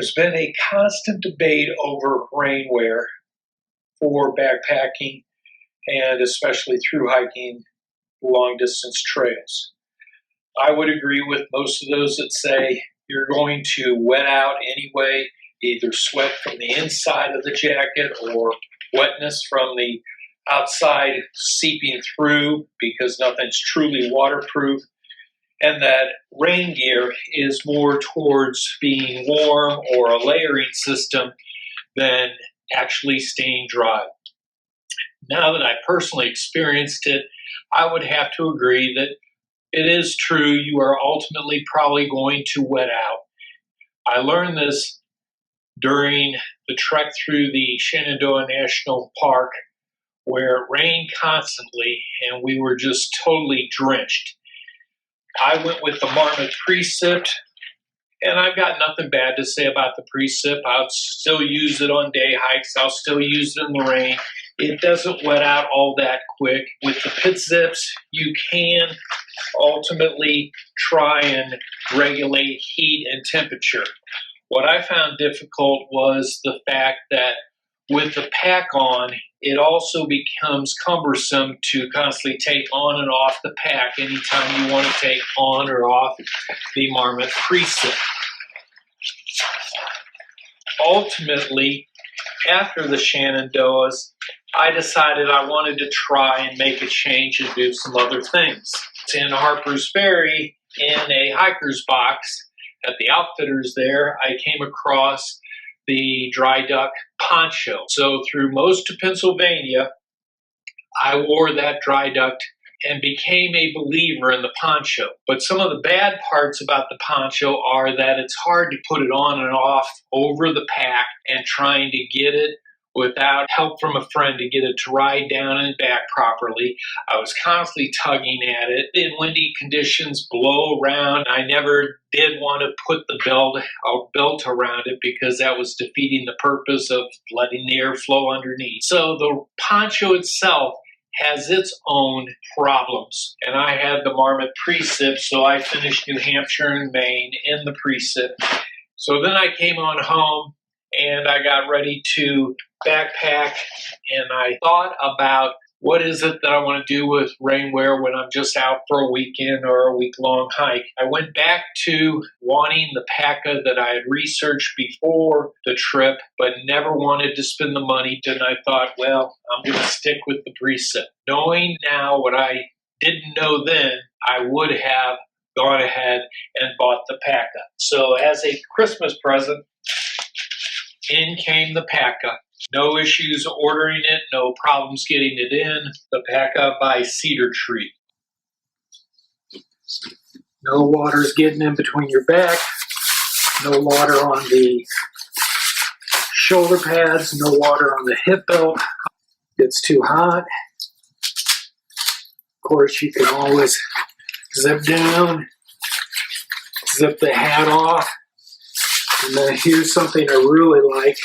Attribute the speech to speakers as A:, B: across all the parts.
A: There's been a constant debate over rainwear for backpacking and especially through hiking long distance trails. I would agree with most of those that say you're going to wet out anyway, either sweat from the inside of the jacket or wetness from the outside seeping through because nothing's truly waterproof, and that rain gear is more towards being warm or a layering system than actually staying dry. Now that I personally experienced it, I would have to agree that it is true you are ultimately probably going to wet out. I learned this during the trek through the Shenandoah National Park where it rained constantly and we were just totally drenched. I went with the Marmot Precip, and I've got nothing bad to say about the Precip. I'll still use it on day hikes. I'll still use it in the rain. It doesn't wet out all that quick. With the pit zips, you can ultimately try and regulate heat and temperature. What I found difficult was the fact that with the pack on, it also becomes cumbersome to constantly take on and off the pack anytime you want to take on or off the Marmot Precip. Ultimately, after the Shenandoahs, I decided I wanted to try and make a change and do some other things. In Harper's Ferry, in a hiker's box at the outfitters there, I came across the dry duck poncho. So through most of Pennsylvania, I wore that dry duck and became a believer in the poncho. But some of the bad parts about the poncho are that it's hard to put it on and off over the pack and trying to get it without help from a friend to get it to ride down and back properly. I was constantly tugging at it. In windy conditions, blow around. I never did want to put the belt around it because that was defeating the purpose of letting the air flow underneath. So the poncho itself has its own problems. And I had the Marmot Precip, so I finished New Hampshire and Maine in the Precip. So then I came on home and I got ready to backpack, and I thought about what is it that I want to do with rainwear when I'm just out for a weekend or a week-long hike. I went back to wanting the Packa that I had researched before the trip, but never wanted to spend the money. And I thought, well, I'm going to stick with the Precip. Knowing now what I didn't know then, I would have gone ahead and bought the Packa. So as a Christmas present, in came the Packa. No issues ordering it, no problems getting it in. The Packa by Cedar Tree. No water's getting in between your back. No water on the shoulder pads. No water on the hip belt. It's too hot. Of course, you can always zip down, zip the hat off. And then here's something I really like,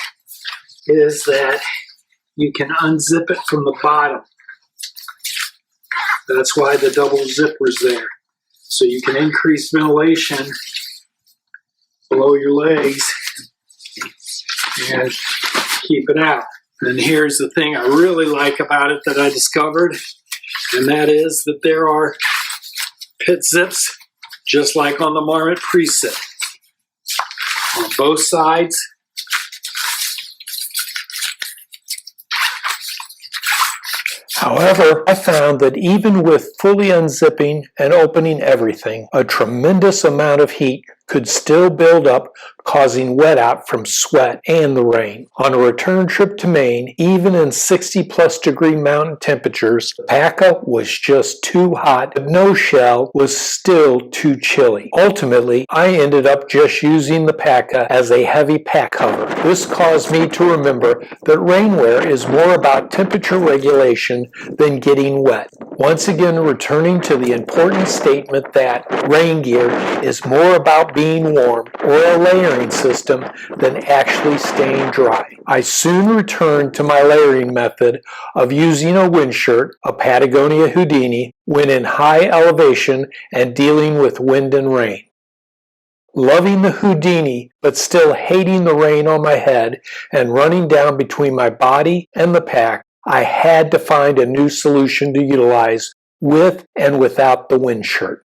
A: is that you can unzip it from the bottom. That's why the double zipper's there. So you can increase ventilation below your legs and keep it out. And here's the thing I really like about it that I discovered, and that is that there are pit zips just like on the Marmot Precip. On both sides.
B: However, I found that even with fully unzipping and opening everything, a tremendous amount of heat could still build up, causing wet out from sweat and the rain. On a return trip to Maine, even in 60-plus degree mountain temperatures, the Packa was just too hot, but no shell was still too chilly. Ultimately, I ended up just using the Packa as a heavy pack cover. This caused me to remember that rainwear is more about temperature regulation than getting wet. Once again, returning to the important statement that rain gear is more about being warm or a layering system than actually staying dry. I soon returned to my layering method of using a wind shirt, a Patagonia Houdini, when in high elevation and dealing with wind and rain. Loving the Houdini, but still hating the rain on my head and running down between my body and the pack, I had to find a new solution to utilize with and without the wind shirt.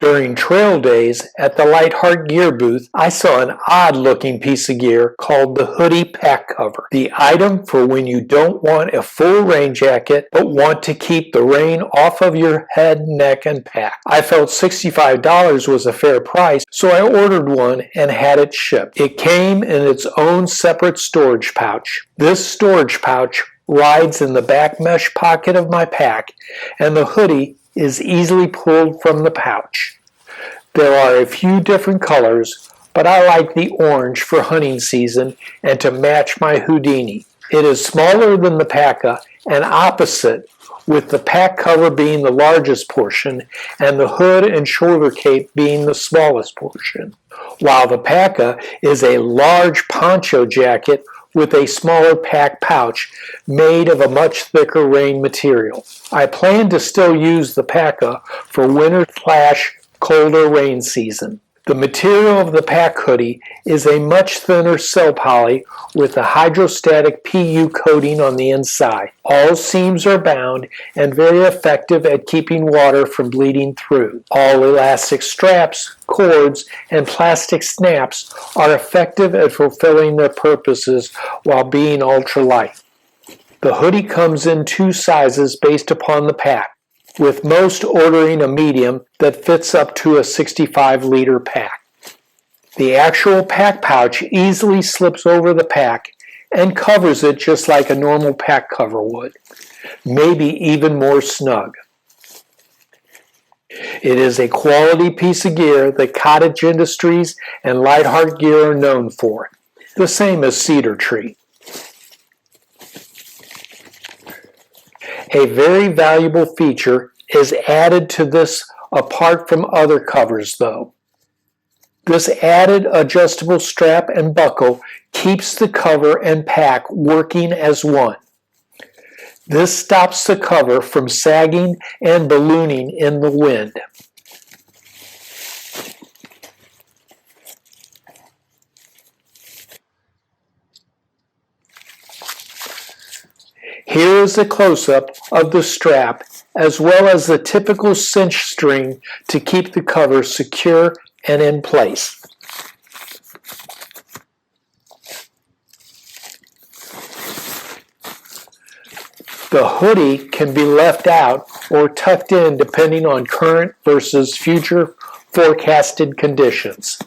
B: During trail days at the LIghtHeart gear booth, I saw an odd-looking piece of gear called the Hoodie Pack cover, the item for when you don't want a full rain jacket but want to keep the rain off of your head, neck, and pack. I felt $65 was a fair price, so I ordered one and had it shipped. It came in its own separate storage pouch. This storage pouch rides in the back mesh pocket of my pack, and the hoodie is easily pulled from the pouch. There are a few different colors, but I like the orange for hunting season and to match my Houdini. It is smaller than the Packa and opposite, with the pack cover being the largest portion and the hood and shoulder cape being the smallest portion, while the Packa is a large poncho jacket with a smaller pack pouch made of a much thicker rain material. I plan to still use the Packa for winter/colder rain season. The material of the pack hoodie is a much thinner cell poly with a hydrostatic PU coating on the inside. All seams are bound and very effective at keeping water from bleeding through. All elastic straps, cords, and plastic snaps are effective at fulfilling their purposes while being ultralight. The hoodie comes in two sizes based upon the pack, with most ordering a medium that fits up to a 65-liter pack. The actual pack pouch easily slips over the pack and covers it just like a normal pack cover would, maybe even more snug. It is a quality piece of gear that Cottage Industries and LIghtHeart Gear are known for, the same as Cedar Tree. A very valuable feature is added to this apart from other covers though. This added adjustable strap and buckle keeps the cover and pack working as one. This stops the cover from sagging and ballooning in the wind. Here is a close-up of the strap as well as the typical cinch string to keep the cover secure and in place. The hoodie can be left out or tucked in depending on current versus future forecasted conditions.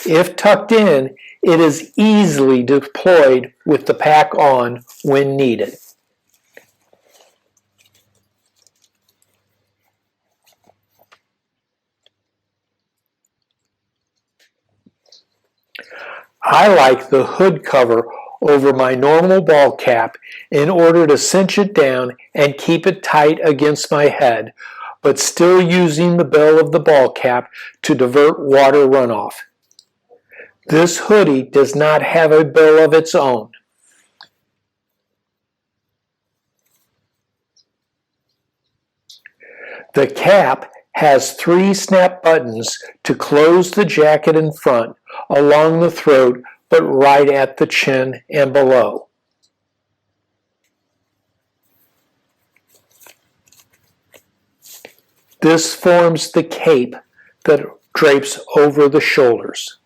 B: If tucked in, it is easily deployed with the pack on when needed. I like the hood cover over my normal ball cap in order to cinch it down and keep it tight against my head, but still using the bill of the ball cap to divert water runoff. This hoodie does not have a bill of its own. The cap has 3 snap buttons to close the jacket in front, along the throat, but right at the chin and below. This forms the cape that drapes over the shoulders.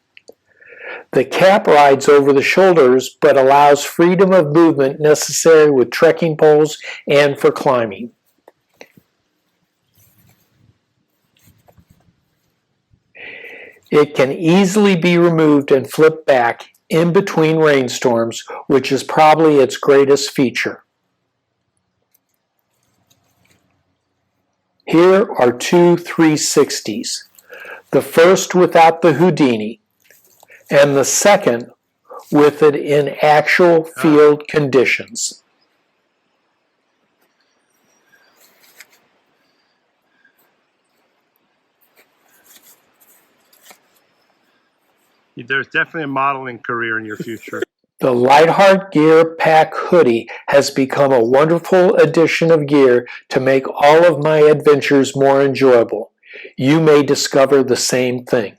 B: The cap rides over the shoulders but allows freedom of movement necessary with trekking poles and for climbing. It can easily be removed and flipped back in between rainstorms, which is probably its greatest feature. Here are 2 360s, the first without the Houdini, and the second with it in actual field conditions.
C: There's definitely a modeling career in your future.
B: The LIghtHeart Gear Pack hoodie has become a wonderful addition of gear to make all of my adventures more enjoyable. You may discover the same thing.